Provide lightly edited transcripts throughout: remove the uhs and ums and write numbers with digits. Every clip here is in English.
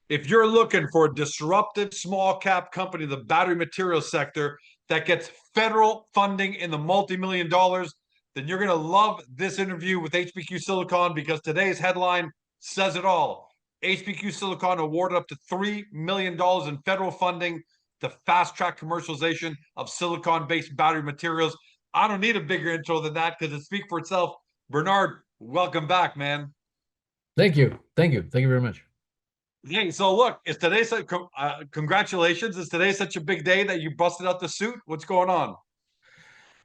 If you're looking for a disruptive small cap company in the battery materials sector that gets federal funding in the multi-million dollars, then you're going to love this interview with HPQ Silicon because today's headline says it all. HPQ Silicon awarded up to $3 million in federal funding to fast track commercialization of silicon based battery materials. I don't need a bigger intro than that because it speaks for itself. Bernard, welcome back, man. Thank you. Thank you. Thank you very much. Hey, so look, is today such congratulations. Is today such a big day that you busted out the suit? What's going on?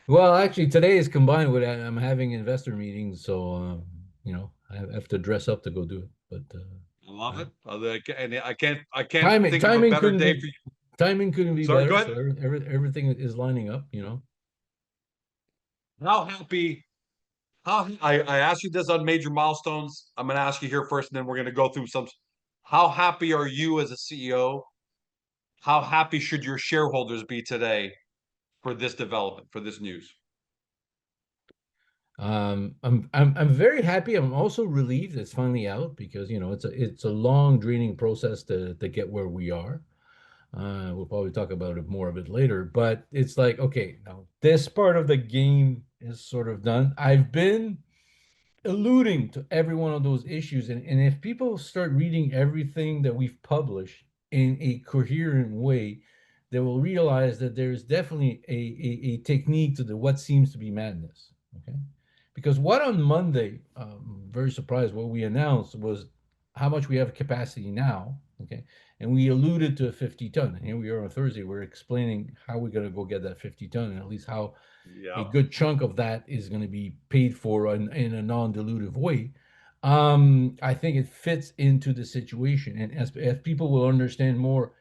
Well, actually, today is combined with I'm having investor meetings, so I have to dress up to go do it. But I love uh, it. And I can't timing think of a timing better couldn't day be for you. timing couldn't be Sorry, go better. ahead. So everything is lining up. How happy how I asked you this on major milestones. I'm gonna ask you here first, and then we're gonna go through some. How happy are you as a CEO? How happy should your shareholders be today for this development, for this news? I'm very happy. I'm also relieved it's finally out because it's a long draining process to get where we are. We'll probably talk about it more of it later, but it's like, okay, now this part of the game is sort of done. I've been alluding to every one of those issues, and if people start reading everything that we've published in a coherent way, they will realize that there's definitely a technique to the what seems to be madness. Okay. Because what on Monday, very surprised, what we announced was how much we have capacity now. Okay. And we alluded to a 50 ton. And here we are on Thursday. We're explaining how we're going to go get that 50 ton, and at least how a Yeah. good chunk of that is going to be paid for in a non-dilutive way. I think it fits into the situation, and as people will understand more,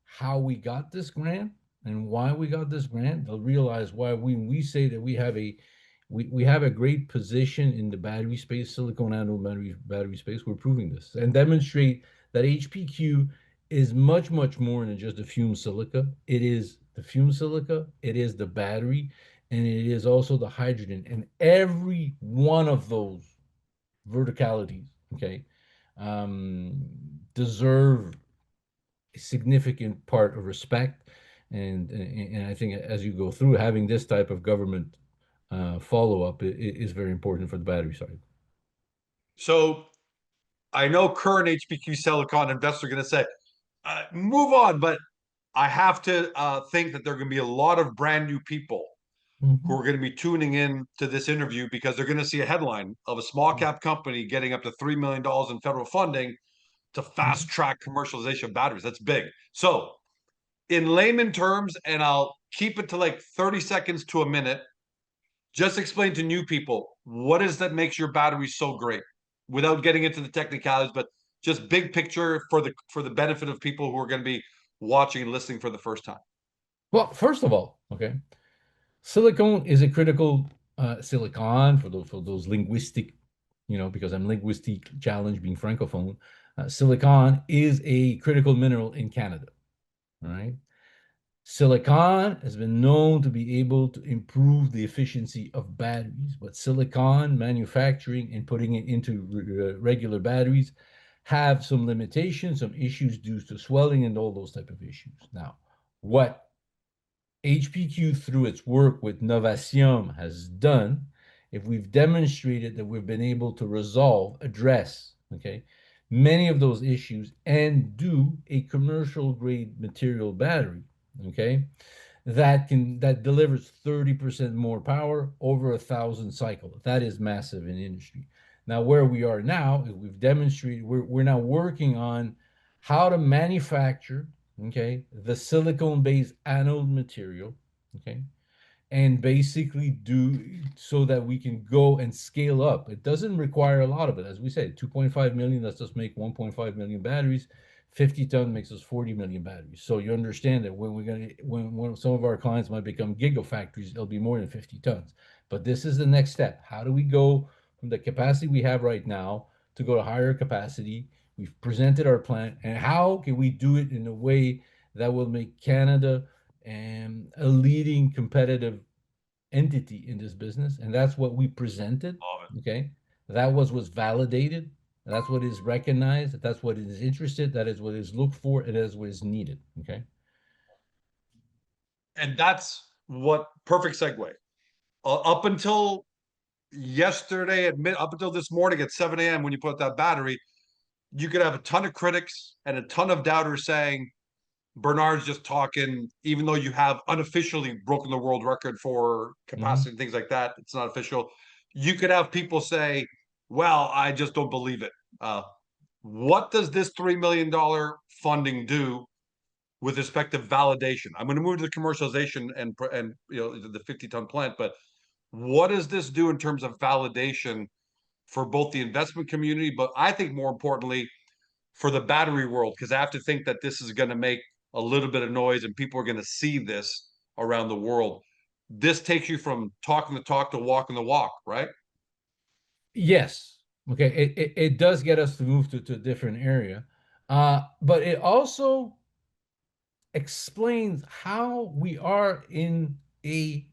how we got this grant and why we got this grant, they'll realize why we say that we have a great position in the battery space, silicon anode battery space. We're proving this and demonstrate that HPQ is much, much more than just the fume silica. It is the fume silica, it is the battery, and it is also the hydrogen. And every one of those verticalities, okay, um, deserve a significant part of respect. And I think as you go through, having this type of government follow up is very important for the battery side. So I know current HPQ Silicon investors are going to say, move on, but I have to think that there are going to be a lot of brand new people who Mhm. are going to be tuning in to this interview because they're going to see a headline of a small cap company getting up to $3 million in federal funding to fast track commercialization of batteries. That's big. So, in layman terms, and I'll keep it to like 30 seconds to a minute, just explain to new people what is that makes your battery so great without getting into the technicalities, but just big picture for the benefit of people who are going to be watching and listening for the first time. Well, first of all, okay, silicon is a critical silicon for those linguistic, because I'm linguistic challenged being francophone. Silicon is a critical mineral in Canada. All right. Silicon has been known to be able to improve the efficiency of batteries, but silicon manufacturing and putting it into regular batteries have some limitations, some issues due to swelling and all those type of issues. Now, what HPQ through its work with Novatium has done, if we've demonstrated that we've been able to address, okay, many of those issues and do a commercial grade material battery, okay, that delivers 30% more power over 1,000 cycle. That is massive in industry. Now, where we are now is we've demonstrated we're now working on how to manufacture, okay, the silicone-based anode material, okay, and basically do so that we can go and scale up. It doesn't require a lot of it. As we said, 2.5 million, let's just make 1.5 million batteries. 50 ton makes us 40 million batteries. So you understand that when some of our clients might become gigafactories, it'll be more than 50 tons. But this is the next step. How do we go from the capacity we have right now to go to higher capacity? We've presented our plan, and how can we do it in a way that will make Canada and a leading competitive entity in this business, and that's what we presented. Love it. Okay, that was validated. That's what is recognized. That's what is interested. That is what is looked for. It is what is needed. Okay. And that's what perfect segue. Up until yesterday up until this morning at 7 a.m. when you put that battery, you could have a ton of critics and a ton of doubters saying Bernard's just talking, even though you have unofficially broken the world record for capacity and things like that. It's not official. You could have people say, well, I just don't believe it. What does this $3 million funding do with respect to validation? I'm going to move to the commercialization and the 50-ton plant, but what does this do in terms of validation for both the investment community, but I think more importantly for the battery world, because I have to think that this is going to make a little bit of noise and people are going to see this around the world. This takes you from talking the talk to walking the walk, right? Yes. Okay. It does get us to move to a different area. But it also explains how we are in a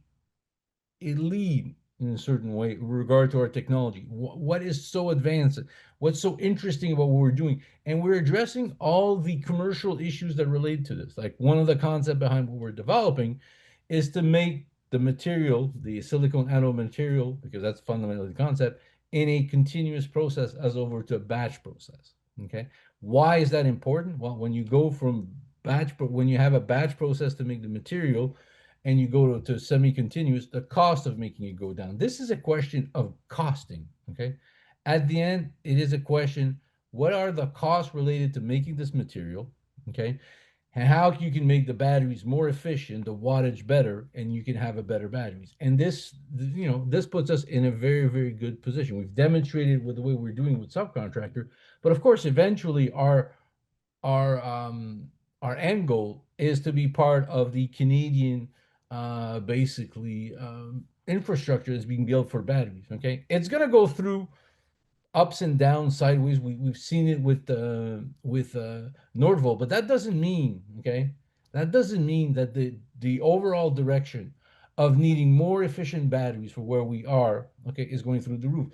lead in a certain way in regard to our technology. What is so advanced? What's so interesting about what we're doing? And we're addressing all the commercial issues that relate to this. Like one of the concepts behind what we're developing is to make the material, the silicon anode material, because that's fundamentally the concept, in a continuous process as over to a batch process. Okay. Why is that important? Well, when you go from when you have a batch process to make the material, and you go to semi-continuous, the cost of making it go down. This is a question of costing, okay? At the end, it is a question, what are the costs related to making this material, okay? And how you can make the batteries more efficient, the wattage better, and you can have a better batteries. And this, this puts us in a very, very good position. We've demonstrated with the way we're doing with subcontractor, but of course, eventually our um, our end goal is to be part of the Canadian basically infrastructure that's being built for batteries. Okay, it's gonna go through ups and downs, sideways. We've seen it with Nordvolt, but that doesn't mean that doesn't mean that the overall direction of needing more efficient batteries for where we are is going through the roof.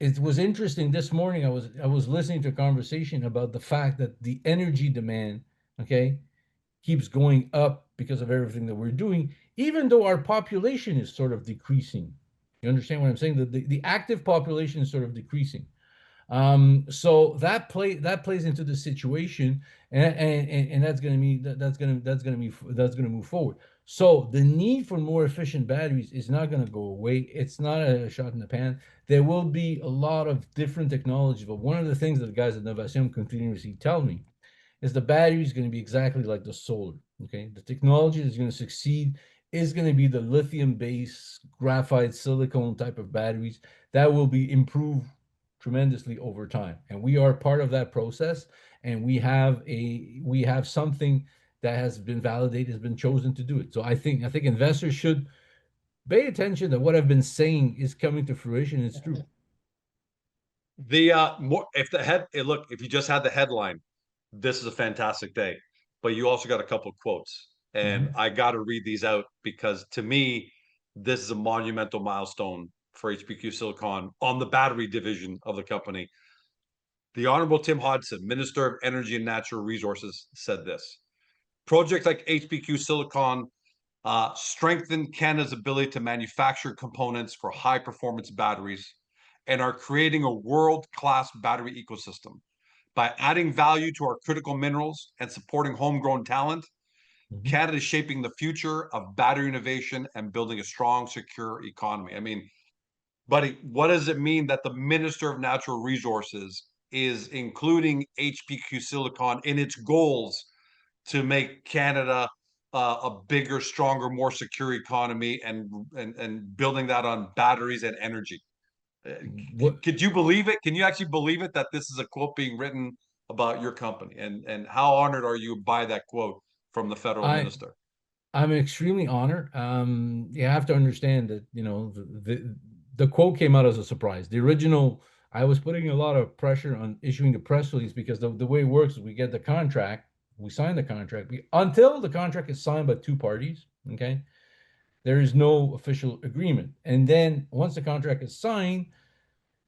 It was interesting this morning. I was listening to a conversation about the fact that the energy demand, okay, keeps going up because of everything that we're doing, even though our population is sort of decreasing. You understand what I'm saying? The active population is sort of decreasing. So that plays into the situation, and that's going to mean that's going to move forward. So the need for more efficient batteries is not going to go away. It's not a shot in the pan. There will be a lot of different technologies, but one of the things that the guys at Novation continuously tell me is the battery is going to be exactly like the solar. Okay, the technology that's going to succeed is going to be the lithium-based graphite silicone type of batteries that will be improved tremendously over time, and we are part of that process. And we have something that has been validated, has been chosen to do it. So I think investors should pay attention that what I've been saying is coming to fruition. It's true. The more if the head look, if you just had the headline, this is a fantastic day, but you also got a couple of quotes, and Mhm. I got to read these out because to me, this is a monumental milestone for HPQ Silicon on the battery division of the company. The Honourable Tim Hodgson, Minister of Energy and Natural Resources, said this: projects like HPQ Silicon strengthen Canada's ability to manufacture components for high performance batteries and are creating a world class battery ecosystem. By adding value to our critical minerals and supporting homegrown talent, Mhm. Canada is shaping the future of battery innovation and building a strong, secure economy. I mean, buddy, what does it mean that the Minister of Natural Resources is including HPQ Silicon in its goals to make Canada a bigger, stronger, more secure economy and building that on batteries and energy? Uh, What could you believe it? Can you actually believe it that this is a quote being written about your company? And how honored are you by that quote from the federal I minister? I'm extremely honored. You have to understand that, the quote came out as a surprise. The original, I was putting a lot of pressure on issuing the press release because the way it works is we get the contract, we sign the contract. Until the contract is signed by two parties, okay, there is no official agreement. And then once the contract is signed,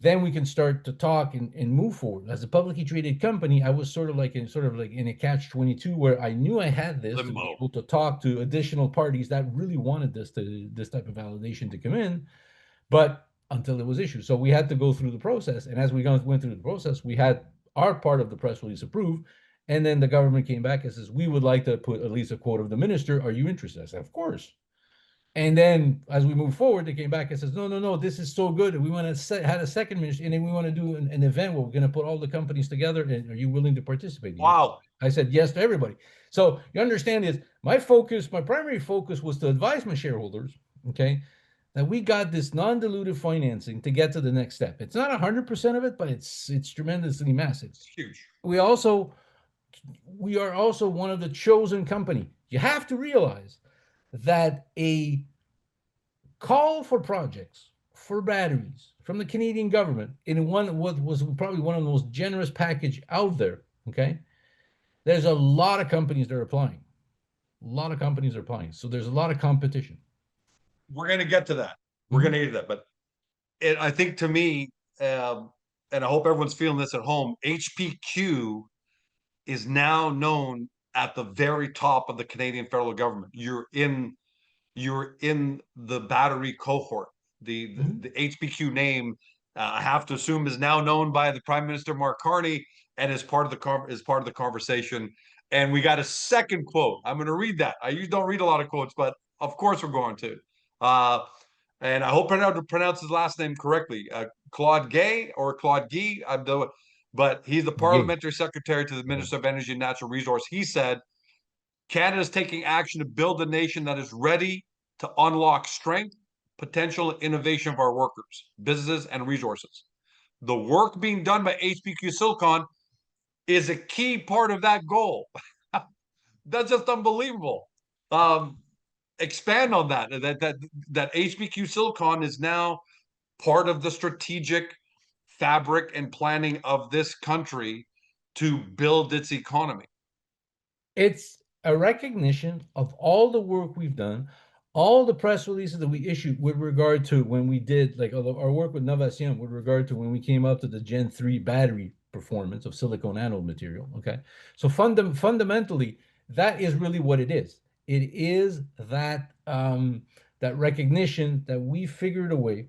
then we can start to talk and move forward. As a publicly traded company, I was sort of like in a catch-22 where I knew I had this to be Limbo. able to talk to additional parties that really wanted this type of validation to come in, but until it was issued. So we had to go through the process. And as we went through the process, we had our part of the press release approved. And then the government came back and says, we would like to put at least a quote of the minister. Are you interested? I said, of course. And then as we move forward, they came back and says, no, no, no, this is so good. We want to had a second ministry, and then we want to do an event where we're going to put all the companies together. And are you willing to participate? Wow. I said yes to everybody. So you understand is my primary focus was to advise my shareholders, okay, that we got this non-dilutive financing to get to the next step. It's not 100% of it, but it's tremendously massive. It's huge. We are also one of the chosen company. You have to realize that a call for projects for batteries from the Canadian government in what was probably one of the most generous package out there, okay? There's a lot of companies that are applying. A lot of companies are applying. So there's a lot of competition. We're going to get to that. We're going to get to that. But I think to me, and I hope everyone's feeling this at home, HPQ is now known at the very top of the Canadian federal government. You're in the battery cohort. The HPQ name, I have to assume, is now known by the Prime Minister Mark Carney and is part of the conversation. And we got a second quote. I'm going to read that. I usually don't read a lot of quotes, but of course we're going to. And I hope I know to pronounce his last name correctly. Claude Guay or Claude Guy. But he's the Parliamentary Secretary to the Minister of Energy and Natural Resource. He said, Canada is taking action to build a nation that is ready to unlock strength, potential, and innovation of our workers, businesses, and resources. The work being done by HPQ Silicon is a key part of that goal. That's just unbelievable. Expand on that. That HPQ Silicon is now part of the strategic fabric and planning of this country to build its economy. It's a recognition of all the work we've done, all the press releases that we issued with regard to when we did like our work with Novation with regard to when we came up to the Gen 3 battery performance of silicon anode material. Okay. So fundamentally, that is really what it is. It is that that recognition that we figured a way,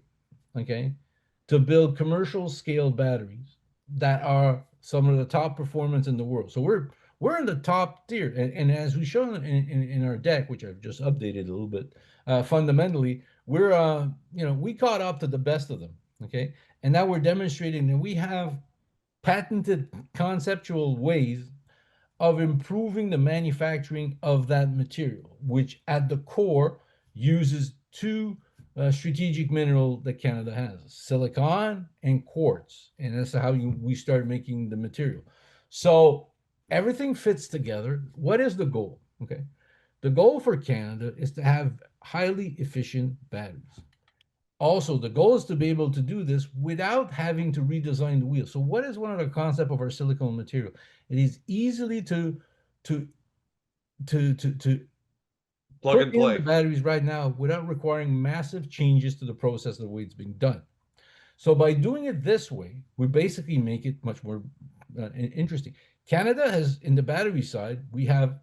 okay, to build commercial scale batteries that are some of the top performance in the world. So we're in the top tier. And as we show in our deck, which I've just updated a little bit, fundamentally, we're, we caught up to the best of them, okay? And now we're demonstrating that we have patented conceptual ways of improving the manufacturing of that material, which at the core uses two strategic mineral that Canada has, silicon and quartz. And that's how we start making the material. So everything fits together. What is the goal? Okay. The goal for Canada is to have highly efficient batteries. Also, the goal is to be able to do this without having to redesign the wheel. So what is one of the concepts of our silicone material? It is easily to plug and play the batteries right now without requiring massive changes to the process of the way it's being done. So by doing it this way, we basically make it much more interesting. Canada has, in the battery side, we have,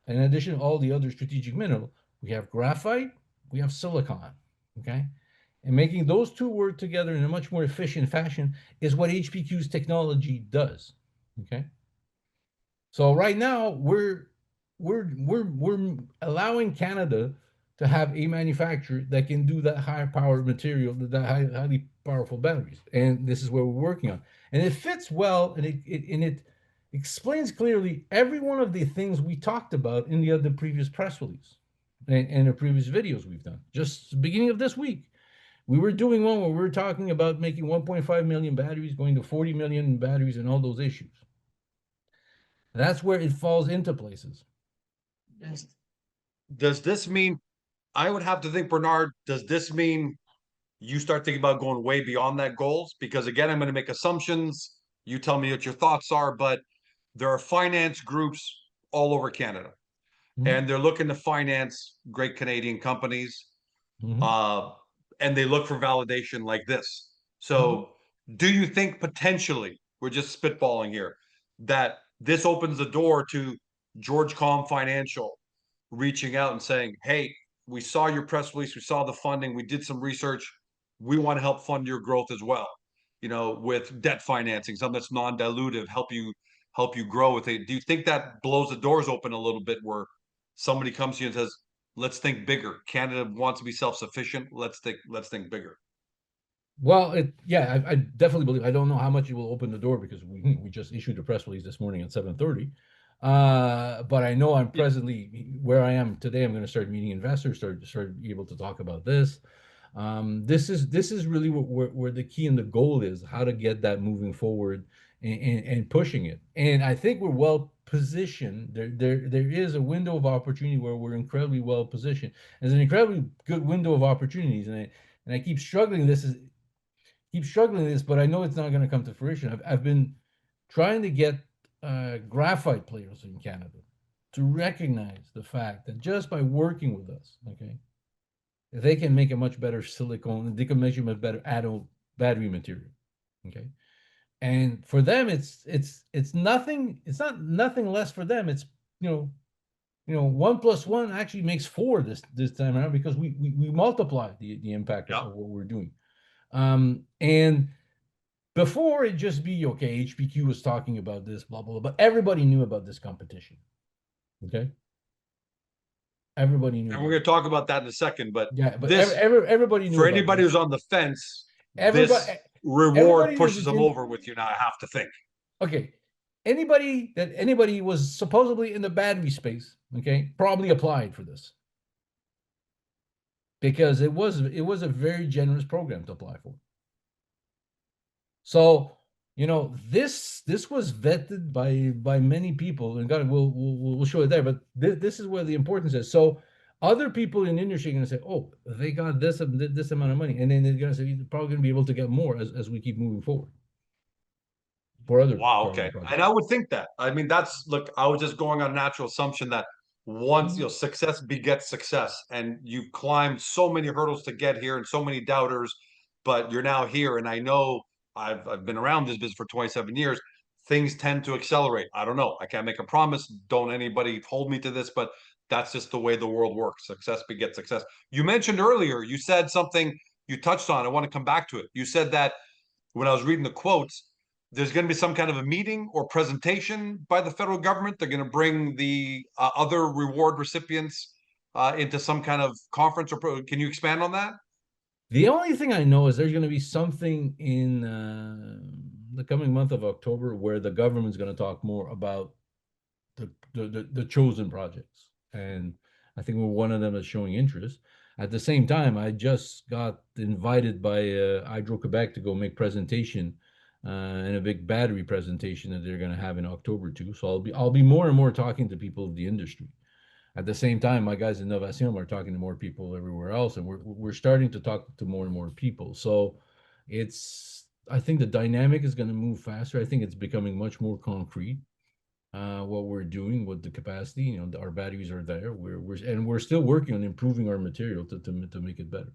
in addition to all the other strategic mineral, we have graphite, we have silicon, okay? And making those two work together in a much more efficient fashion is what HPQ's technology does, okay? So right now, we're allowing Canada to have a manufacturer that can do that high power material, that highly powerful batteries. And this is where we're working on. And it fits well, and it explains clearly every one of the things we talked about in the previous press release and the previous videos we've done. Just the beginning of this week, we were doing one where we were talking about making 1.5 million batteries, going to 40 million batteries, and all those issues. That's where it falls into places. Does this mean, I would have to think, Bernard, does this mean you start thinking about going way beyond that goals? Because again, I'm going to make assumptions. You tell me what your thoughts are, but there are finance groups all over Canada, and they're looking to finance great Canadian companies, and they look for validation like this. So Do you think potentially, we're just spitballing here, that this opens the door to George Calm Financial reaching out and saying, hey, we saw your press release, we saw the funding, we did some research, we want to help fund your growth as well, with debt financing, something that's non-dilutive, help you grow with it. Do you think that blows the doors open a little bit where somebody comes to you and says, let's think bigger. Canada wants to be self-sufficient. Let's think bigger. Well, yeah, I definitely believe. I don't know how much it will open the door because we just issued a press release this morning at 7:30. But I know I'm presently where I am today. I'm going to start meeting investors, start be able to talk about this. This is really where the key and the goal is, how to get that moving forward and pushing it. And I think we're well positioned. There is a window of opportunity where we're incredibly well positioned. There's an incredibly good window of opportunities, and I keep struggling with this, but I know it's not going to come to fruition. I've been trying to get graphite players in Canada to recognize the fact that just by working with us, okay, they can make a much better silicone, they can make a much better anode battery material, okay. And for them, it's nothing. It's not nothing less for them. It's you know 1 + 1 actually makes 4 this time around because we multiply the impact Yeah. of what we're doing. And before it just be okay, HPQ was talking about this, blah blah blah, but everybody knew about this competition. Okay, everybody knew And about we're going it. to talk about that in a second. But Yeah, but this, everybody knew for about anybody this. who's on the fence, Everybody, this reward everybody pushes that's them in. over with you now. I have to think. Okay, anybody was supposedly in the battery space, okay, probably applied for this because it was a very generous program to apply for. So this was vetted by many people, and God, we'll show it there. But this is where the importance is. So other people in the industry are going to say, "Oh, they got this amount of money," and then they're going to say, "You're probably going to be able to get more as we keep moving forward for other Wow. carbon Okay. And I projects." would think that. I mean, look, I was just going on natural assumption that once, Mhm. success begets success, and you've climbed so many hurdles to get here and so many doubters, but you're now here. And I know I've been around this business for 27 years. Things tend to accelerate. I don't know. I can't make a promise. Don't anybody hold me to this, but that's just the way the world works. Success begets success. You mentioned earlier, you said something you touched on. I want to come back to it. You said that when I was reading the quotes, there's going to be some kind of a meeting or presentation by the federal government. They're going to bring the other reward recipients into some kind of conference. Can you expand on that? The only thing I know is there's going to be something in the coming month of October where the government's going to talk more about the chosen projects, and I think we're one of them that's showing interest. At the same time, I just got invited by Hydro Quebec to go make presentation and a big battery presentation that they're going to have in October too. So I'll be more and more talking to people of the industry. At the same time, my guys in Novation are talking to more people everywhere else, and we're starting to talk to more and more people. So I think the dynamic is going to move faster. I think it's becoming much more concrete what we're doing with the capacity. Our batteries are there. We're still working on improving our material to make it better.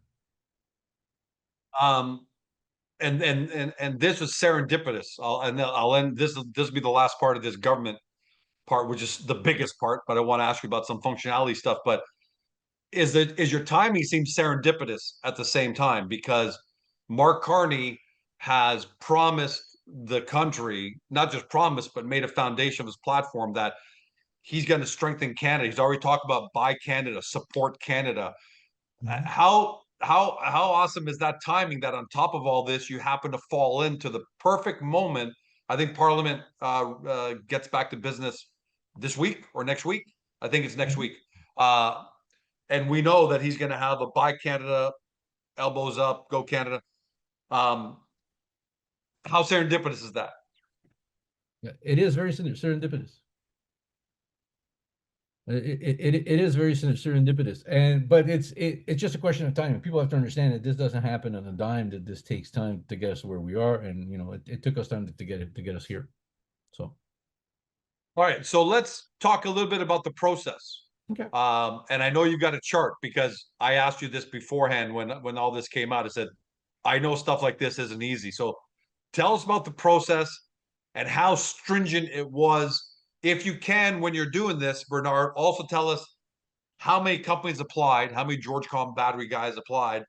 Um, and this was serendipitous. I'll end this. This will be the last part of this government part, which is the biggest part. But I want to ask you about some functionality stuff. But is your timing seems serendipitous at the same time because Mark Carney has promised the country, not just promised, but made a foundation of his platform that he's going to strengthen Canada. He's already talked about buy Canada, support Canada. Mhm. How awesome is that timing that on top of all this you happen to fall into the perfect moment. I think Parliament gets back to business this week or next week. I think it's next Mhm. week. Uh, and we know that he's going to have a buy Canada, elbows up, go Canada. Um, how serendipitous is that? Yeah, it is very serendipitous. It is very serendipitous, but it's just a question of time. People have to understand that this doesn't happen on a dime. That this takes time to get us where we are, and it took us time to get us here. So All right, so let's talk a little bit about the process. okay. And I know you got a chart because I asked you this beforehand when all this came out. I said, I know stuff like this isn't easy. So tell us about the process and how stringent it was. If you can, when you're doing this, Bernard, also tell us how many companies applied, how many Georgecom battery guys applied,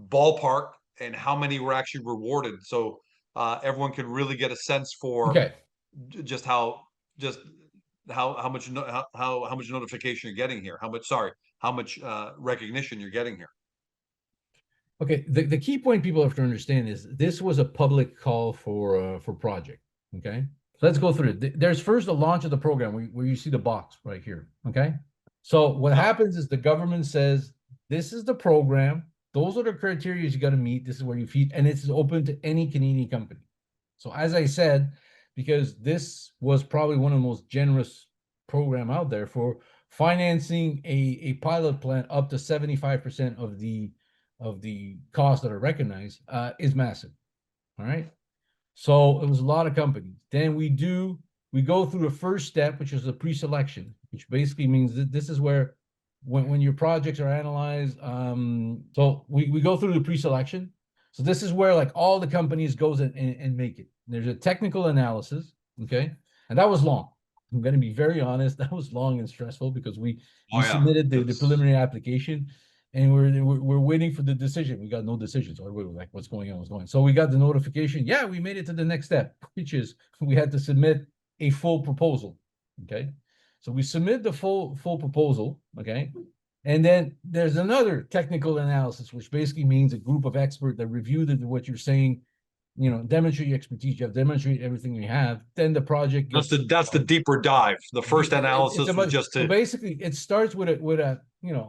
ballpark, and how many were actually rewarded. So everyone can really get a sense for Okay. just how just how much how much notification you're getting here, how much recognition you're getting here. Okay, the key point people have to understand is this was a public call for project. Okay, so let's go through it. There's first the launch of the program where you see the box right here. Okay, so what happens is the government says this is the program. Those are the criteria you got to meet. This is where you feed, and it's open to any Canadian company. So as I said, because this was probably one of the most generous program out there for financing a pilot plant up to 75% of the costs that are recognized is massive. All right. So it was a lot of companies. Then we go through the first step, which is the pre-selection, which basically means that this is where when your projects are analyzed, so we go through the pre-selection. So this is where like all the companies goes and make it. There's a technical analysis, okay? And that was long. I'm going to be very honest. That was long and stressful because we submitted the preliminary application and we're waiting for the decision. We got no decision. So everybody was like, what's going on? What's going on? So we got the notification. Yeah, we made it to the next step, which is we had to submit a full proposal. Okay. So we submit the full proposal. Okay. And then there's another technical analysis, which basically means a group of experts that review what you're saying, demonstrate your expertise, you have demonstrate everything you have, then the project gets that's the deeper dive. The first analysis was just to so basically it starts with a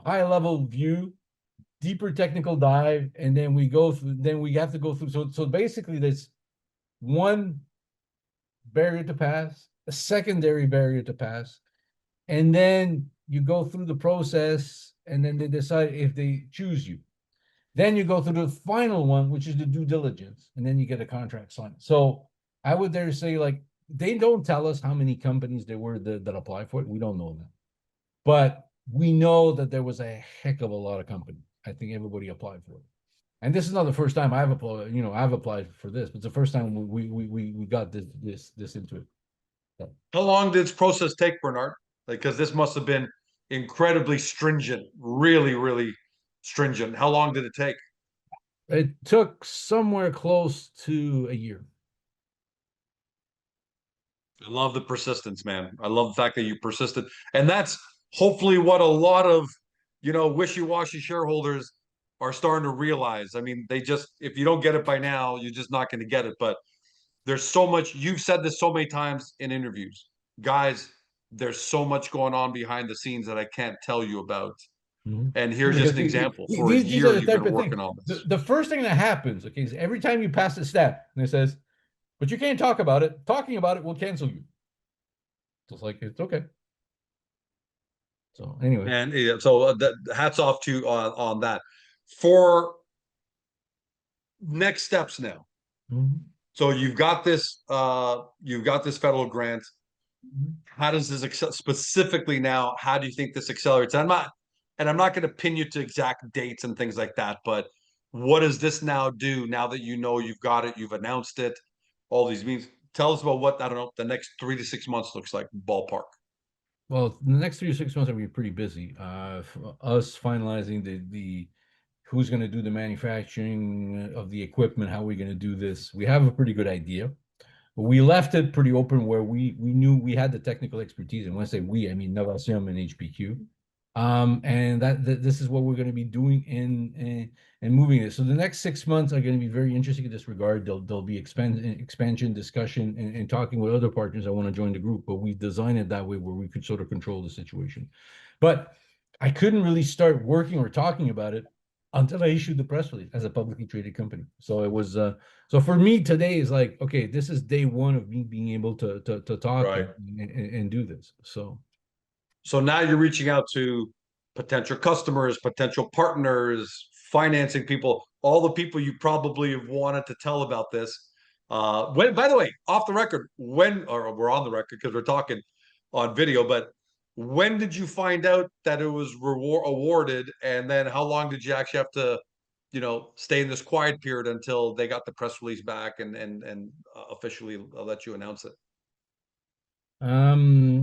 high level view, deeper technical dive, and then we have to go through. So basically there's one barrier to pass, a secondary barrier to pass, and then you go through the process, and then they decide if they choose you. Then you go through the final one, which is the due diligence, and then you get a contract signed. So I would dare say, like, they don't tell us how many companies there were that applied for it. We don't know that. But we know that there was a heck of a lot of companies. I think everybody applied for it. And this is not the first time I've applied, I've applied for this, but it's the first time we got this into it. How long did this process take, Bernard? Because this must have been incredibly stringent, really, really stringent. How long did it take? It took somewhere close to a year. I love the persistence, man. I love the fact that you persisted. And that's hopefully what a lot of, wishy-washy shareholders are starting to realize. I mean, if you don't get it by now, you're just not going to get it. But there's so much, you've said this so many times in interviews. Guys, there's so much going on behind the scenes that I can't tell you about. And here's just an example. For a year, you've been working on this. The first thing that happens, okay, is every time you pass a step, and it says, but you can't talk about it. Talking about it will cancel you. So it's like, it's okay. So anyway. And so hats off to on that. For next steps now. So you've got this federal grant. How does this specifically now? How do you think this accelerates? I'm not going to pin you to exact dates and things like that, but what does this now do now that you've got it, you've announced it, all these means? Tell us about what, I don't know, the next 3 to 6 months looks like, ballpark. Well, the next 3 to 6 months are going to be pretty busy. Us finalizing the who's going to do the manufacturing of the equipment, how we're going to do this. We have a pretty good idea. But we left it pretty open where we knew we had the technical expertise. And when I say we, I mean Novasium and HPQ. And this is what we're going to be doing and moving it. So the next 6 months are going to be very interesting in this regard. There'll be expansion discussion and talking with other partners that want to join the group. But we designed it that way where we could sort of control the situation. But I couldn't really start working or talking about it until I issued the press release as a publicly traded company. So it was so for me today is like, okay, this is day one of me being able to talk Right. and do this. So now you're reaching out to potential customers, potential partners, financing people, all the people you probably have wanted to tell about this. By the way, off the record, or we're on the record because we're talking on video, but when did you find out that it was awarded, and then how long did you actually have to stay in this quiet period until they got the press release back and officially let you announce it?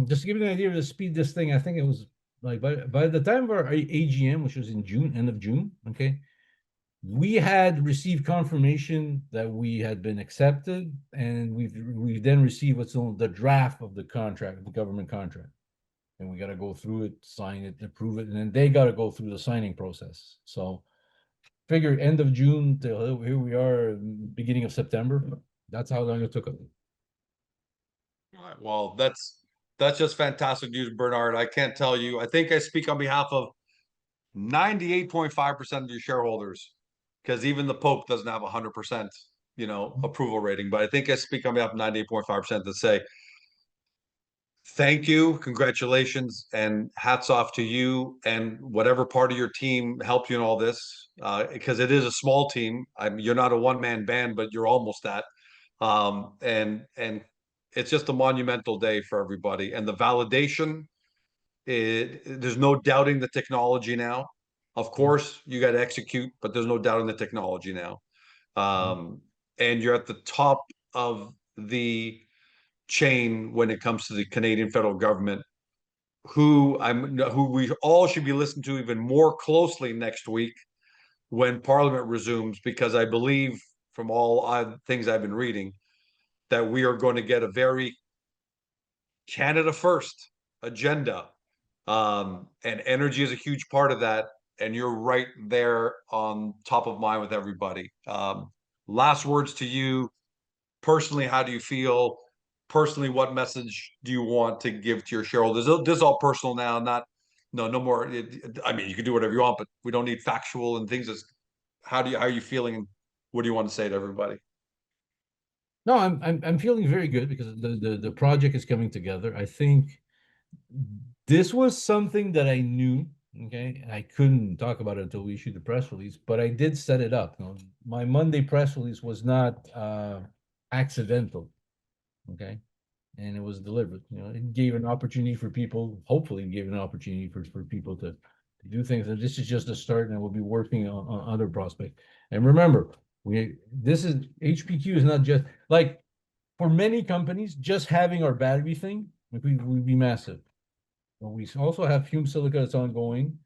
Just to give you an idea of the speed, this thing, I think it was like by the time of our AGM, which was in June, end of June, okay, we had received confirmation that we had been accepted, and we then received what's known the draft of the contract, the government contract, and we got to go through it, sign it, approve it, and then they got to go through the signing process. So, figure end of June till here we are, beginning of September. That's how long it took us. All right, well, that's just fantastic news, Bernard. I can't tell you. I think I speak on behalf of 98.5% of your shareholders, because even the Pope doesn't have 100%, approval rating. But I think I speak on behalf of 98.5% to say thank you, congratulations, and hats off to you and whatever part of your team helped you in all this, because it is a small team. You're not a one-man band, but you're almost that. And it's just a monumental day for everybody. And the validation, there's no doubting the technology now. Of course, you got to execute, but there's no doubting the technology now. And you're at the top of the chain when it comes to the Canadian federal government, who we all should be listening to even more closely next week when Parliament resumes, because I believe from all things I've been reading that we are going to get a very Canada first agenda. And energy is a huge part of that. And you're right there on top of mind with everybody. Last words to you personally. How do you feel personally? What message do you want to give to your shareholders? This is all personal now, no more. I mean, you can do whatever you want, but we don't need factual and things. How are you feeling? And what do you want to say to everybody? No, I'm feeling very good because the project is coming together. I think this was something that I knew, okay, and I couldn't talk about it until we issued the press release, but I did set it up. My Monday press release was not accidental, okay, and it was deliberate. It gave an opportunity for people. Hopefully, it gave an opportunity for people to do things. And this is just a start, and we'll be working on other prospects. And remember, this is HPQ is not just like for many companies, just having our battery thing would be massive. But we also have fume silica that's ongoing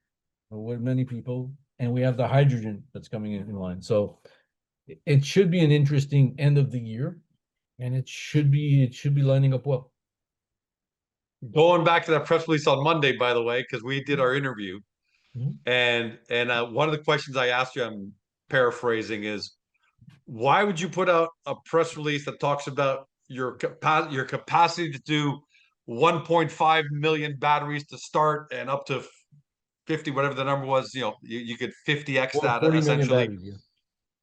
with many people, and we have the hydrogen that's coming in line. So it should be an interesting end of the year, and it should be lining up well. Going back to that press release on Monday, by the way, because we did our interview, Mhm. and one of the questions I asked you, I'm paraphrasing, is why would you put out a press release that talks about your capacity to do 1.5 million batteries to start and up to 50, whatever the number was, you could 50x that 40 million essentially. batteries,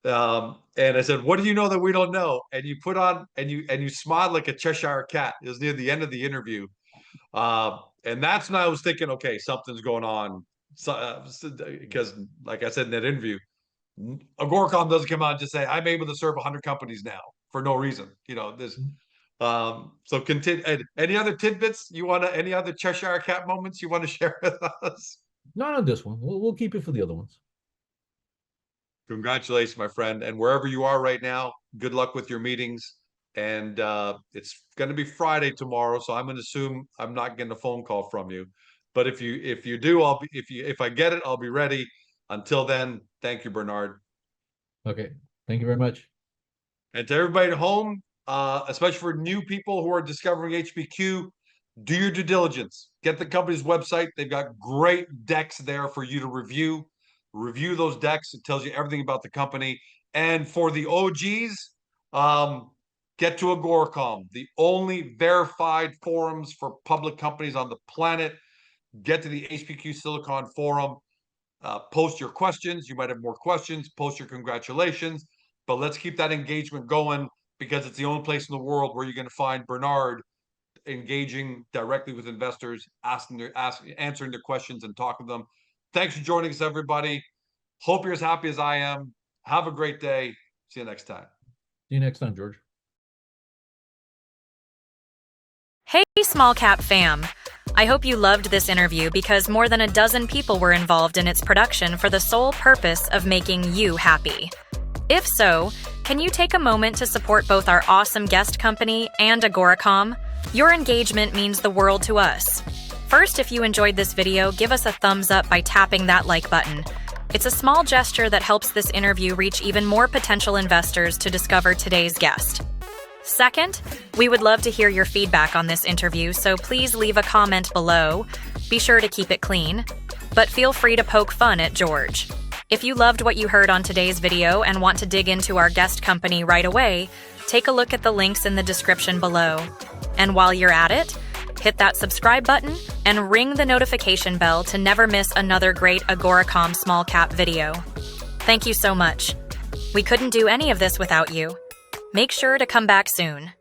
yeah. And I said, what do you know that we don't know? And you put on and you smiled like a Cheshire cat. It was near the end of the interview. And that's when I was thinking, okay, something's going on. Because like I said in that interview, Agoracom doesn't come out and just say, I'm able to serve 100 companies now for no reason. There's so continue. Any other tidbits any other Cheshire cat moments you want to share with us? Not on this one. We'll keep it for the other ones. Congratulations, my friend. And wherever you are right now, good luck with your meetings. And it's going to be Friday tomorrow, so I'm going to assume I'm not getting a phone call from you. But if you do, if I get it, I'll be ready. Until then, thank you, Bernard. Okay. Thank you very much. And to everybody at home, especially for new people who are discovering HPQ, do your due diligence. Get the company's website. They've got great decks there for you to review. Review those decks. It tells you everything about the company. And for the OGs, get to Agoracom, the only verified forums for public companies on the planet. Get to the HPQ Silicon Forum. Post your questions. You might have more questions. Post your congratulations. But let's keep that engagement going, because it's the only place in the world where you're going to find Bernard engaging directly with investors, answering their questions and talking to them. Thanks for joining us, everybody. Hope you're as happy as I am. Have a great day. See you next time. See you next time, George. Hey, small cap fam. I hope you loved this interview because more than a dozen people were involved in its production for the sole purpose of making you happy. If so, can you take a moment to support both our awesome guest company and Agoracom? Your engagement means the world to us. First, if you enjoyed this video, give us a thumbs up by tapping that like button. It's a small gesture that helps this interview reach even more potential investors to discover today's guest. Second, we would love to hear your feedback on this interview, so please leave a comment below. Be sure to keep it clean, but feel free to poke fun at George. If you loved what you heard on today's video and want to dig into our guest company right away, take a look at the links in the description below. And while you're at it, hit that subscribe button and ring the notification bell to never miss another great Agoracom small cap video. Thank you so much. We couldn't do any of this without you. Make sure to come back soon.